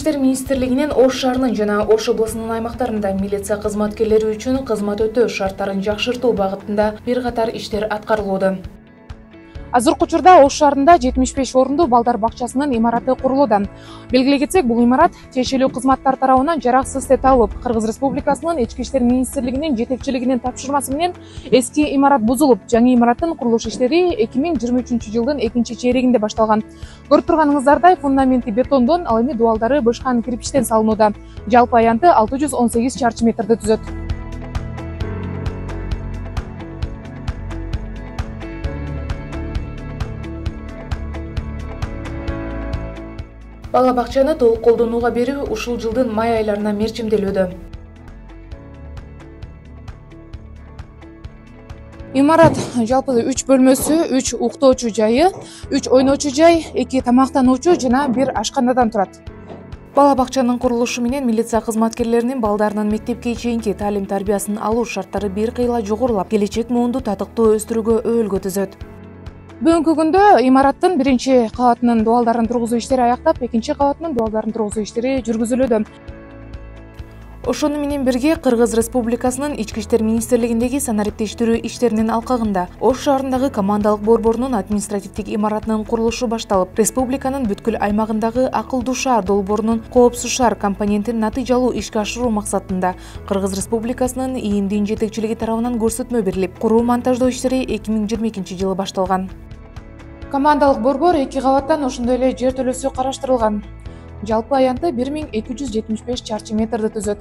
иштер министрлигинин Ош шаарынын жана Ош облусунун аймактарында милиция кызматкерлери үчүн кызмат өтөө шарттарын жакшыртуу багытында бир катар иштер аткарылууда. Азыркы учурда Ош шаарында 75 орундуу балдар бакчасынын имараты курулууда. Белгилей кетсек, бул имарат тиешелүү кызматтар тарабынан жараксыз деп табылып, Кыргыз Республикасынын Ички иштер министрлигинин жетекчилигинин тапшырмасы менен эски имарат бузулуп, жаңы имараттын курулуш иштери 2023-жылдын 2-чейрегинде башталган. Көрүп турганыңыздардай, фундаменти бетондон, ал эми дубалдары бышкан кирпичтен салынууда. Жалпы аянты 618 чарчы метрди түзөт. Бала бакчаны толук колдонууга берүү ушул жылдын май айларына мерчимделүүдө. Имарат жалпы 3 бөлмөсү, 3 уктоочу жайы, 3 ойночу жай, 2 тамактануучу жана 1 ашканадан турат. Бала бакчанын курулушу менен милиция кызматкерлеринин балдарынын мектепке чейинки таалим тарбиясын алуу шарттары бир кыйла жогорулап, келечек муунду татыктуу өстүрүүгө өбөлгө түзөт. Бүгүнкү күндө имараттын 1-кабатынын дубалдарын тургузуу иштери аяктап, 2-кабатынын дубалдарын тургузуу иштери жүргүзүлүүдө. Ошону менен бирге Кыргыз Республикасынын Ички иштер министрлигиндеги санариптештирүү иштеринин алкагында Ош шаарындагы командалык борборунун административдик имаратынын курулушу башталып, республиканын бүткүл аймагындагы акылдуу шаар долбоорунун коопсуз шаар компонентин натыйжалуу ишке ашыруу максатында Кыргыз Республикасынын ИИМдин жетекчилиги тарабынан көрсөтмө берилип, куруу монтаждоо иштери 2022-жылы башталган. Командалык борбор 2 кабаттан ошондой эле жер төлөсү караштырылган. Жалпы аянты 1275 чарчы метрди түзөт.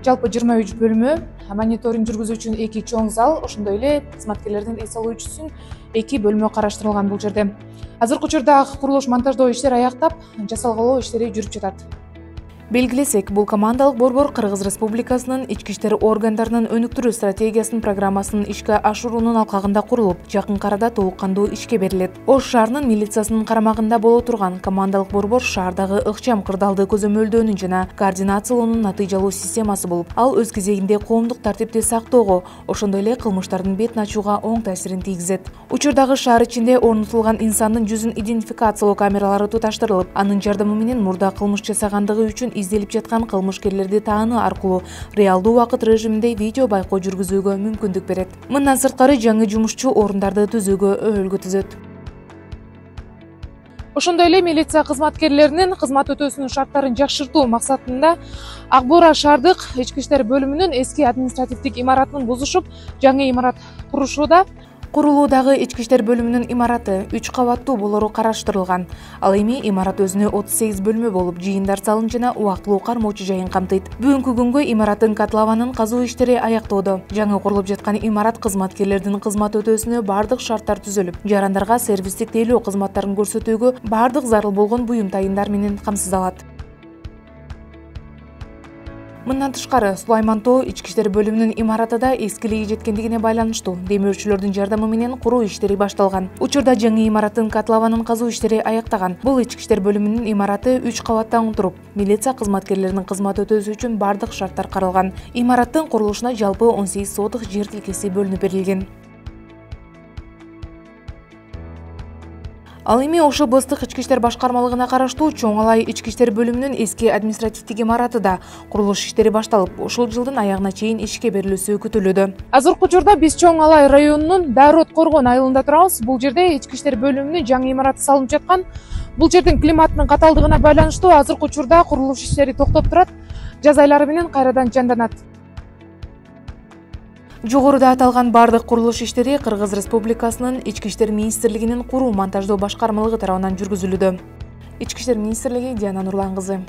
Жалпы 23 бөлмө, мониторинг жүргүзүү үчүн 2 чоң зал, ошондой эле кызматкерлердин эс алуу үчүн 2 бөлмө караштырылган бул жерде. Азыркы учурда курулуш монтаждоо иштери аяктап, жасалгалоо иштери жүрүп жатат. Белгилесек, бул командалык борбор Кыргыз Республикасынын ички иштер органдарынын өнүктүрүү стратегиясынын программасын ишке ашыруунун алкагында курулуп, жакын арада толук кандуу ишке берилет. Ош шаарынын милициясынын карамагында боло турган командалык борбор шаардагы ыкчам кырдаалды көзөмөлдөөнүн жана координациялоонун натыйжалуу системасы болуп, ал өз кезегинде коомдук тартипти сактоого, ошондой эле кылмыштардын бетин ачууга оң таасирин тийгизет. Учурдагы шаар ичинде орнотулган инсандын жүзүн идентификациялоо камералары туташтырылып, анын жардамы менен мурда кылмыш жасагандыгы үчүн изделип жаткан кылмышкерлерди таануу аркылуу реалдуу убакыт режиминде видео байкоо жүргүзүүгө мүмкүндүк берет. Мындан сырткары жаңы жумушчу орундарды түзүүгө өбөлгө түзөт. Ошондой эле милиция кызматкерлеринин кызмат өтөөсүнүн шарттарын жакшыртуу максатында Ак Буура шаардык ички иштер бөлүмүнүн эски административдик имаратын бузушуп, жаңы имарат курушууда. Курулуудагы ички иштер бөлүмүнүн имараты 3 кабаттуу болору караштырылган. Ал эми имарат өзүнө 38 бөлмө болуп, жыйындар залын жана убактылуу кармоочу жайын камтыйт. Бүгүнкү күнгө имараттын котлованын казуу иштери аяктоодо. Жаңы курулуп жаткан имарат кызматкерлердин кызмат өтөөсүнө бардык шарттар түзүлүп, жарандарга сервистик тейлөө кызматтарын көрсөтүүгө бардык зарыл болгон буюм тайындар менен камсыздалат. Мындан тышкары, Сулайман Тоо ички иштер бөлүмүнүн имараты да эскилиги жеткендигине байланыштуу демөөрчүлөрдүн жардамы менен куруу иштери башталган. Учурда жаңы имараттын котлованын казуу иштери аяктаган. Бул ички иштер бөлүмүнүн имараты 3 кабаттан туруп, милиция кызматкерлеринин кызмат өтөөсү үчүн бардык шарттар каралган. Имараттын курулушуна жалпы 18 сотык жер тилкеси бөлүнүп берилген. Ал эми Ош облустук ички иштер башкармалыгына караштуу Чоң Алай ички иштер бөлүмүнүн эски административдик имараты да курулуш иштери башталып, ушул жылдын аягына чейин ишке берилүүсү күтүлүүдө. Азыркы учурда биз Чоң Алай районунун Дарот Коргон айылында турабыз. Бул жерде ички иштер бөлүмүнүн жаңы имараты салынып жаткан. Бул жердин климатынын каталдыгына байланыштуу азыркы учурда курулуш иштери токтоп турат. Жаз айлары менен кайрадан жанданат. Жогоруда аталган бардык курулуш иштери Кыргыз Республикасынын Ички иштер министрлигинин куруу монтаждоо башкармалыгы тарабынан жүргүзүлүүдө. Ички иштер министрлиги Диана Нурлан кызы.